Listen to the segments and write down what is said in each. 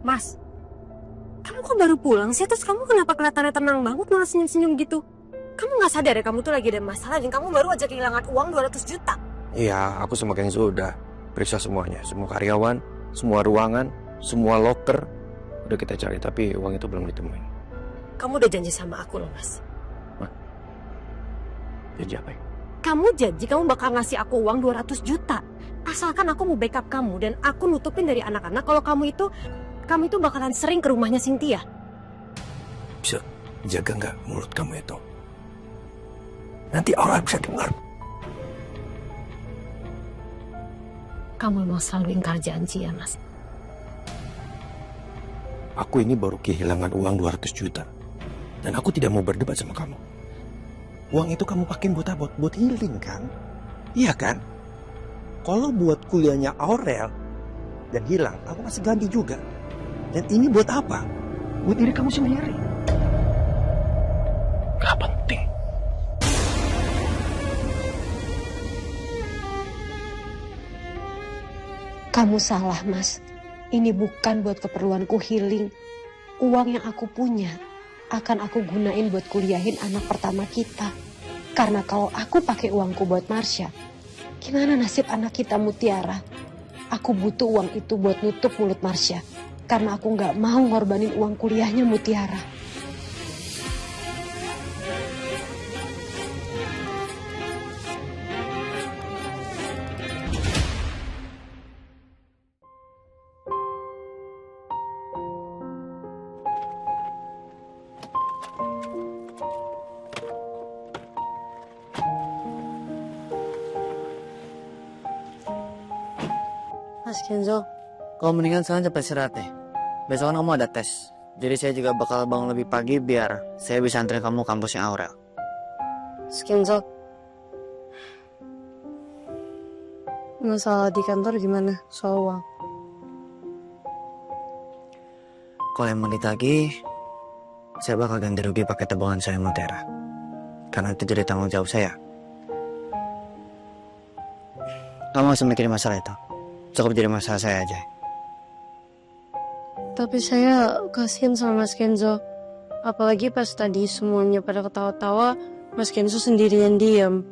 Mas, kamu kok baru pulang sih? Terus kamu kenapa kelihatannya tenang banget malah senyum-senyum gitu? Kamu nggak sadar ya kamu tuh lagi ada masalah dan kamu baru aja kehilangan uang 200 juta. Iya, aku sama Kenzo udah periksa semuanya. Semua karyawan, semua ruangan, semua locker udah kita cari, tapi uang itu belum ditemuin. Kamu udah janji sama aku loh, Mas. Janji apa ya? Kamu janji kamu bakal ngasih aku uang 200 juta. Asalkan aku mau backup kamu dan aku nutupin dari anak-anak kalau kamu itu bakalan sering ke rumahnya Cynthia. Bisa jaga nggak mulut kamu itu? Nanti orang bisa dengar. Kamu emang selalu ingkar janji ya, Mas. Aku ini baru kehilangan uang 200 juta. Dan aku tidak mau berdebat sama kamu. Uang itu kamu pakai buat apa? Buat healing kan? Iya kan? Kalau buat kuliahnya Aurel dan hilang, aku masih ganti juga. Dan ini buat apa? Buat diri kamu sendiri. Gak penting. Kamu salah, Mas. Ini bukan buat keperluanku healing. Uang yang aku punya akan aku gunain buat kuliahin anak pertama kita. Karena kalau aku pakai uangku buat Marsha, gimana nasib anak kita Mutiara? Aku butuh uang itu buat nutup mulut Marsha. Karena aku nggak mau ngorbanin uang kuliahnya Mutiara. Mas Kenzo, kalau mendingan sekarang cepat istirahat deh. Besok kan kamu ada tes. Jadi saya juga bakal bangun lebih pagi biar saya bisa anterin kamu kampusnya Aurel. Mas Kenzo, masalah di kantor gimana soal uang? Kalau emang ditagih, saya bakal ganti rugi pakai tabungan saya Mutiara. Karena itu jadi tanggung jawab saya. Kamu gak usah mikirin masalah itu. Cukup jadi masalah saya aja. Tapi saya kasihan sama Mas Kenzo. Apalagi pas tadi semuanya pada ketawa-tawa, Mas Kenzo sendirian diam.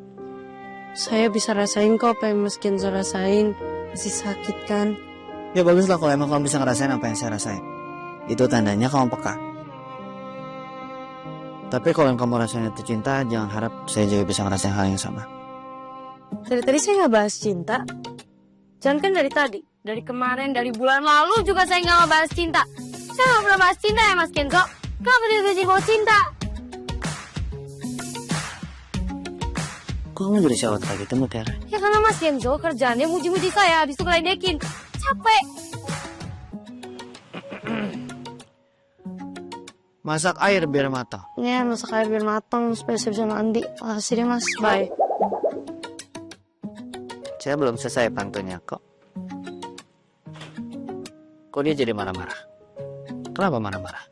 Saya bisa rasain kok apa yang Mas Kenzo rasain. Masih sakit kan? Ya bagus lah kalau emang kamu bisa ngerasain apa yang saya rasain. Itu tandanya kamu peka. Tapi kalau yang kamu rasain itu cinta, jangan harap saya juga bisa ngerasain hal yang sama. Dari tadi saya nggak bahas cinta. Jangan kan dari tadi. Dari kemarin, dari bulan lalu juga saya nggak ngebahas cinta. Saya nggak pernah bahas cinta ya Mas Kenzo. Kenapa dia jadi bawa cinta? Kok kamu jadi syarat kayak gitu Mutiara? Ya karena Mas Kenzo kerjaannya muji-muji saya. Habis itu ngeledekin. Capek. Masak air biar matang. Ya masak air biar matang supaya saya bisa mandi. Makasih deh Mas. Bye. Saya belum selesai pantunnya kok. Kok dia jadi marah-marah? Kenapa marah-marah?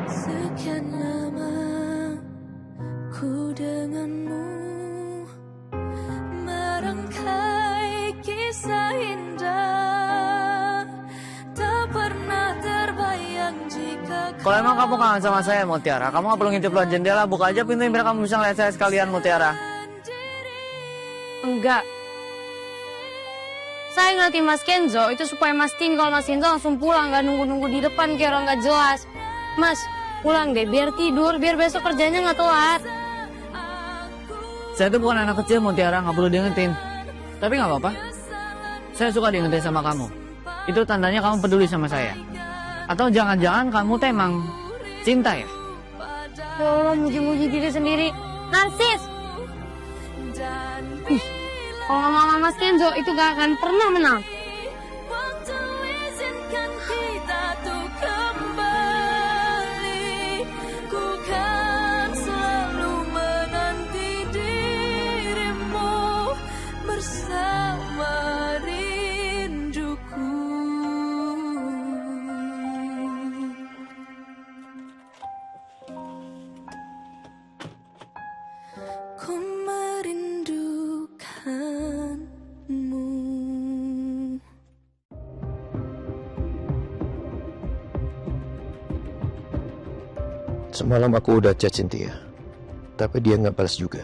Sekian lama ku denganmu merangkai kisah indah, tak pernah terbayang jika Kalau emang kamu kangen sama saya Mutiara, kamu gak perlu ngintip luar jendela, buka aja pintunya biar kamu bisa ngeliat saya sekalian Mutiara. Enggak. Saya ngeliatin Mas Kenzo itu supaya mastiin kalau Mas Kenzo langsung pulang. Gak nunggu-nunggu di depan kayak orang gak jelas. Mas, pulang deh biar tidur. Biar besok kerjanya gak telat. Saya tuh bukan anak kecil Mutiara, gak perlu diingetin. Tapi gak apa-apa. Saya suka diingetin sama kamu. Itu tandanya kamu peduli sama saya. Atau jangan-jangan kamu tuh emang cinta ya? Ya Allah, muji-muji diri sendiri. Narsis! Kalau ngomong Mas Kenzo itu gak akan pernah menang. waktu izinkan kita tuh kembali, ku kan selalu menanti dirimu bersama rinduku. Ku merindukanmu. Semalam aku udah chat Cynthia, tapi dia nggak balas juga.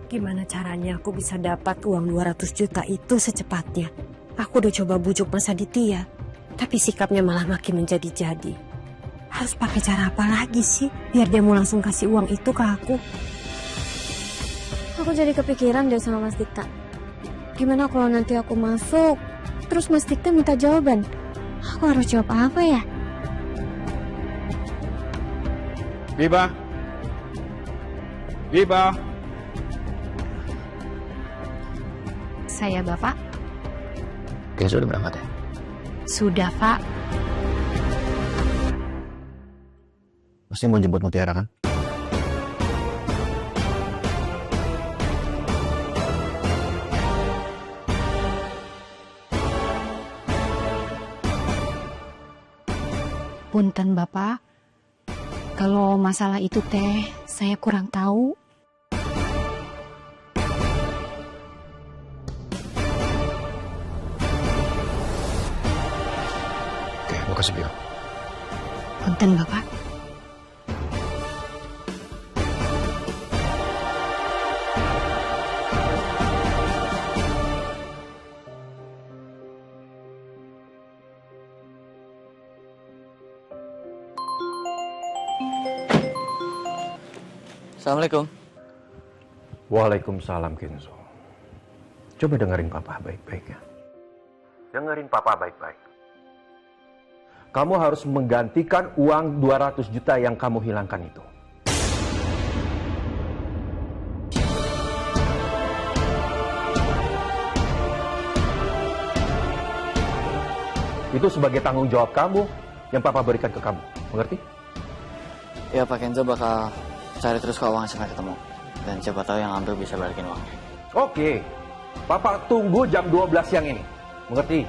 Gimana caranya aku bisa dapat uang 200 juta itu secepatnya? Aku udah coba bujuk Mas Aditya, tapi sikapnya malah makin menjadi-jadi. Harus pakai cara apa lagi sih biar dia mau langsung kasih uang itu ke aku? Aku jadi kepikiran deh sama Mas Dikta. Gimana kalau nanti aku masuk, terus Mas Dikta minta jawaban? Aku harus jawab apa ya? Biba. Biba. Saya Bapak? Kenzo udah berangkat ya? Sudah Pak. Pasti mau jemput Mutiara kan? Punten Bapak, kalau masalah itu teh saya kurang tahu. Oke, makasih Bio. Punten Bapak. Assalamualaikum. Waalaikumsalam Kenzo. Coba dengerin Papa baik-baik ya. Dengerin Papa baik-baik. Kamu harus menggantikan uang 200 juta yang kamu hilangkan itu. Itu sebagai tanggung jawab kamu yang Papa berikan ke kamu. Mengerti? Ya Pak Kenzo bakal cari terus keuangan sampai ketemu. Dan siapa tahu yang ambil bisa balikin uangnya. Oke. Papa tunggu jam 12 siang ini. Mengerti?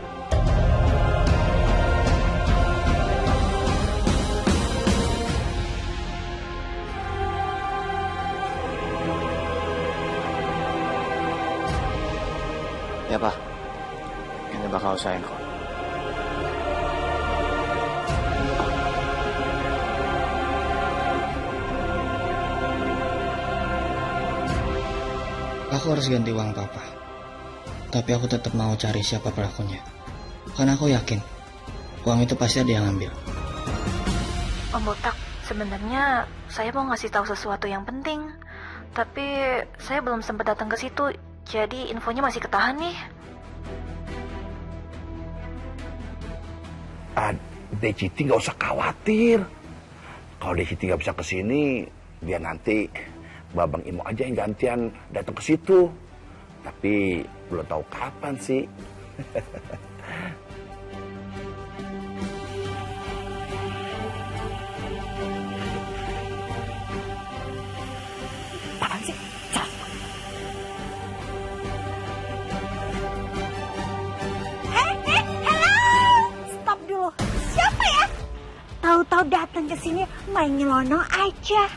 Ya Pak. Ini bakal usahain kok. Aku harus ganti uang papa. Tapi aku tetap mau cari siapa pelakunya. Karena aku yakin uang itu pasti ada yang ambil. Om Botak, sebenarnya saya mau ngasih tahu sesuatu yang penting. Tapi saya belum sempat datang ke situ. Jadi infonya masih ketahan nih. Dek Citi nggak usah khawatir. Kalau Dek Citi nggak bisa kesini, biar nanti Babang Imo aja yang gantian datang ke situ. Tapi belum tahu kapan sih. Apaan sih? Hello! Stop dulu. Siapa ya? Tahu-tahu datang ke sini main nyelonong aja.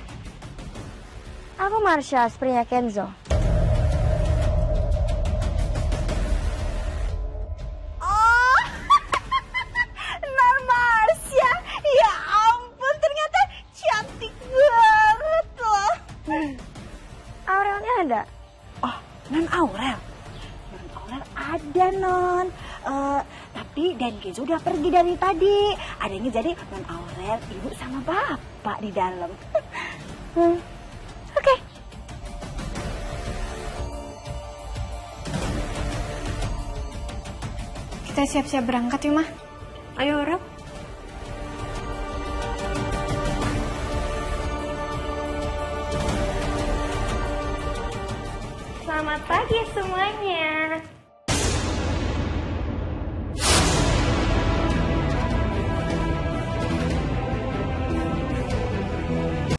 Aku Marsha, istrinya Kenzo. Oh, Marsha. Ya ampun, ternyata cantik banget loh. Aurelnya ada? Oh, Non Aurel. Non Aurel ada, Non. Tapi Dan Kenzo udah pergi dari tadi. Adanya jadi Non Aurel, ibu sama bapak di dalam. Oke. Kita siap-siap berangkat yuk, Mah. Ayo, Aurel. Selamat pagi semuanya.